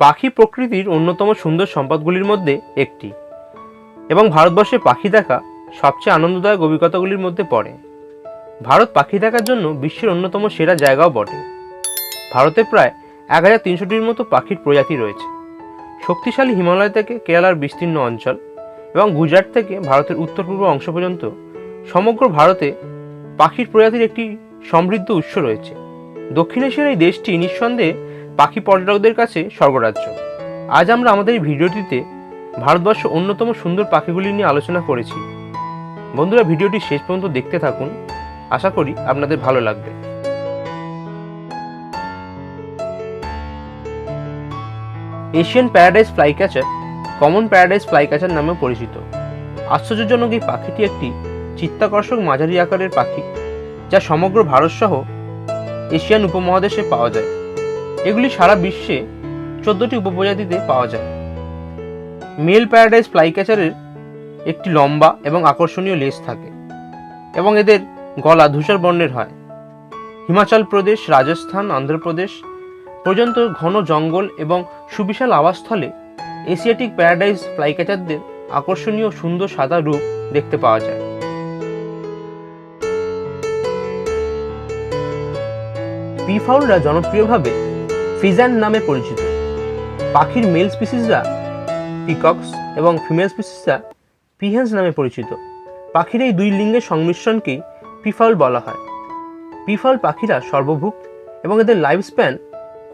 পাখি প্রকৃতির অন্যতম সুন্দর সম্পদগুলির মধ্যে একটি এবং ভারতবর্ষে পাখি দেখা সবচেয়ে আনন্দদায়ক অভিজ্ঞতাগুলির মধ্যে পড়ে। ভারত পাখি দেখার জন্য বিশ্বের অন্যতম সেরা জায়গাও বটে। ভারতে প্রায় 1300টির মতো পাখির প্রজাতি রয়েছে। শক্তিশালী হিমালয় থেকে কেরালার বিস্তীর্ণ অঞ্চল এবং গুজরাট থেকে ভারতের উত্তর পূর্ব অংশ পর্যন্ত সমগ্র ভারতে পাখির প্রজাতির একটি সমৃদ্ধ উৎস রয়েছে। দক্ষিণ এশিয়ার এই দেশটি নিঃসন্দেহে পাখি পর্যটকদের কাছে স্বর্গরাজ্য। আজ আমরা আমাদের এই ভিডিওটিতে ভারতবর্ষ অন্যতম সুন্দর পাখিগুলি নিয়ে আলোচনা করেছি। বন্ধুরা, ভিডিওটি শেষ পর্যন্ত দেখতে থাকুন, আশা করি আপনাদের ভালো লাগবে। Asian paradise flycatcher common paradise flycatcher নামেও পরিচিত। আশ্চর্যজনক এই পাখিটি একটি চিত্তাকর্ষক মাঝারি আকারের পাখি, যা সমগ্র ভারতসহ এশিয়ান উপমহাদেশে পাওয়া যায়। এগুলি সারা বিশ্বে 14টি উপপ্রজাতিতে পাওয়া যায়। মেল প্যারাডাইস ফ্লাইক্যাচারের একটি লম্বা এবং আকর্ষণীয় লেজ থাকে এবং এদের গলা ধূসর বর্ণের হয়। হিমাচল প্রদেশ, রাজস্থান, অন্ধ্রপ্রদেশ পর্যন্ত ঘন জঙ্গল এবং সুবিশাল আবাসস্থলে এশিয়াটিক প্যারাডাইস ফ্লাইক্যাচারদের আকর্ষণীয় সুন্দর সাদা রূপ দেখতে পাওয়া যায়। পিফাউলরা জনপ্রিয়ভাবে ফিজান নামে পরিচিত। পাখির মেল স্পিসিসরা পিকক্স এবং ফিমেল স্পিসিসরা পিহেন্স নামে পরিচিত। পাখির এই দুই লিঙ্গের সংমিশ্রণকেই পিফাউল বলা হয়। পিফাউল পাখিরা সর্বভুক এবং এদের লাইফ স্প্যান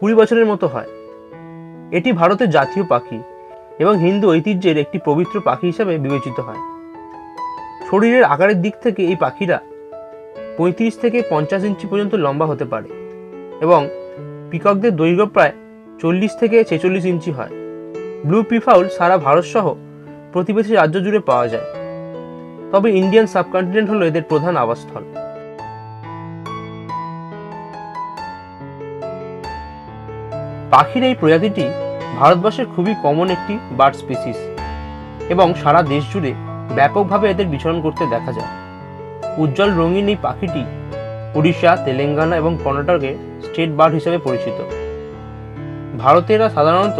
20 বছরের মতো হয়। এটি ভারতের জাতীয় পাখি এবং হিন্দু ঐতিহ্যের একটি পবিত্র পাখি হিসাবে বিবেচিত হয়। শরীরের আকারের দিক থেকে এই পাখিরা 35 থেকে 50 ইঞ্চি পর্যন্ত লম্বা হতে পারে এবং পিককদের দৈর্ঘ্য প্রায় 40 থেকে 46 ইঞ্চি হয়। ব্লু পিফাউল সারা ভারতসহ প্রতিবেশী রাজ্য জুড়ে পাওয়া যায়, তবে ইন্ডিয়ান সাবকন্টিনেন্ট হলো এদের প্রধান আবাসস্থল। পাখির এই প্রজাতিটি ভারতবর্ষের খুবই কমন একটি বার্ড স্পিসিস এবং সারা দেশ জুড়ে ব্যাপকভাবে এদের বিচরণ করতে দেখা যায়। উজ্জ্বল রঙিন এই পাখিটি উড়িষ্যা, তেলেঙ্গানা এবং কর্ণাটকে স্টেট বার্ড হিসেবে পরিচিত। ভারতে এরা সাধারণত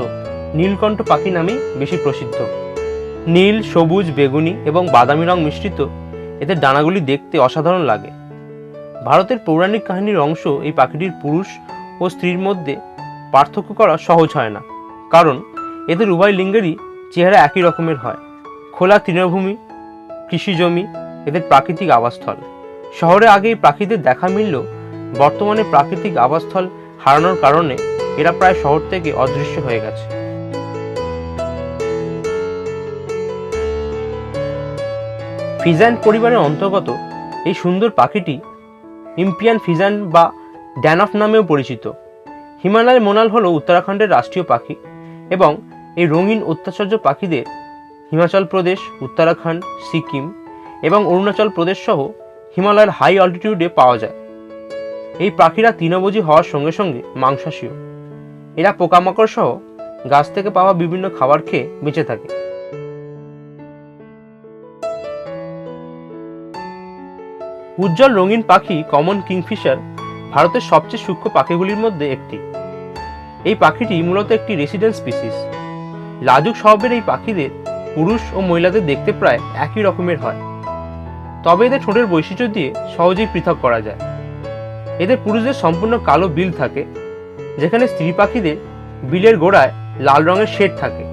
নীলকণ্ঠ পাখি নামেই বেশি প্রসিদ্ধ। নীল, সবুজ, বেগুনি এবং বাদামি রং মিশ্রিত এদের ডানাগুলি দেখতে অসাধারণ লাগে। ভারতের পৌরাণিক কাহিনীর অংশ এই পাখিটির পুরুষ ও স্ত্রীর মধ্যে পার্থক্য করা সহজ হয় না, কারণ এদের উভয় লিঙ্গেরই চেহারা একই রকমের হয়। খোলা তৃণভূমি, কৃষিজমি এদের প্রাকৃতিক আবাসস্থল। শহরে আগে এই পাখিদের দেখা মিললেও বর্তমানে প্রাকৃতিক আবাসস্থল হারানোর কারণে এরা প্রায় শহর থেকে অদৃশ্য হয়ে গেছে। ফিজান পরিবারের অন্তর্গত এই সুন্দর পাখিটি ইম্পিয়ান ফিজান বা ড্যানফ নামেও পরিচিত। হিমালয়ের মোনাল হলো উত্তরাখণ্ডের রাষ্ট্রীয় পাখি এবং এই রঙিন অত্যাশ্চর্য পাখিদের হিমাচল প্রদেশ, উত্তরাখণ্ড, সিকিম এবং অরুণাচল প্রদেশ সহ হিমালয়ের হাই অল্টিটিউডে পাওয়া যায়। এই পাখিরা তৃণভোজী হওয়ার সঙ্গে সঙ্গে মাংসাশীও। এরা পোকামাকড় সহ গাছ থেকে পাওয়া বিভিন্ন খাবার খেয়ে বেঁচে থাকে। উজ্জ্বল রঙিন পাখি কমন কিংফিশার ভারতের সবচেয়ে সূক্ষ্ম পাখিগুলির মধ্যে একটি। এই পাখিটি মূলত একটি রেসিডেন্ট স্পিসিস। লাজুক স্বভাবের এই পাখিদের পুরুষ ও মহিলাদের দেখতে প্রায় একই রকমের হয়, তবে এদের ঠোঁটের বৈশিষ্ট্য দিয়ে সহজেই পৃথক করা যায়। এদের পুরুষদের সম্পূর্ণ কালো বিল থাকে, যেখানে স্ত্রী পাখিদের বিলের গোড়ায় লাল রঙের শেড থাকে।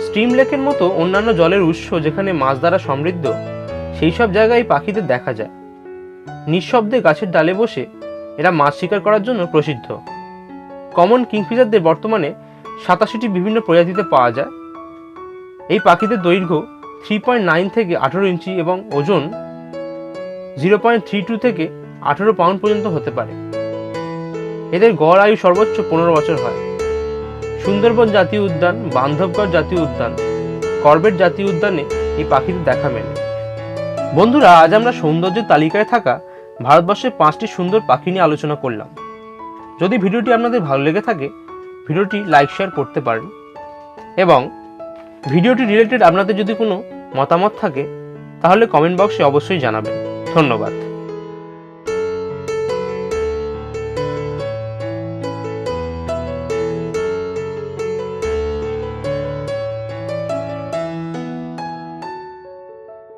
স্ট্রিম লেকের মতো অন্যান্য জলের উৎস যেখানে মাছ দ্বারা সমৃদ্ধ, সেই সব জায়গায় এই পাখিদের দেখা যায়। নিঃশব্দে গাছের ডালে বসে এরা মাছ শিকার করার জন্য প্রসিদ্ধ। কমন কিংফিশারদের বর্তমানে 87টি বিভিন্ন প্রজাতিতে পাওয়া যায়। এই পাখিদের দৈর্ঘ্য 3.9 থেকে 18 ইঞ্চি এবং ওজন 0.32 থেকে 18 পাউন্ড পর্যন্ত হতে পারে। এদের গড় আয়ু সর্বোচ্চ 15 বছর হয়। সুন্দরবন জাতীয় উদ্যান, বান্ধবগড় জাতীয় উদ্যান, করবেট জাতীয় উদ্যানে এই পাখিদের দেখা মেলে। বন্ধুরা, আজ আমরা সৌন্দর্যের তালিকায় থাকা ভারতবর্ষের 5টি সুন্দর পাখি নিয়ে আলোচনা করলাম। যদি ভিডিওটি আপনাদের ভালো লেগে থাকে, ভিডিওটি লাইক শেয়ার করতে পারেন এবং ভিডিওটি রিলেটেড আপনাদের যদি কোনো মতামত থাকে তাহলে কমেন্ট বক্সে অবশ্যই জানাবেন। ধন্যবাদ।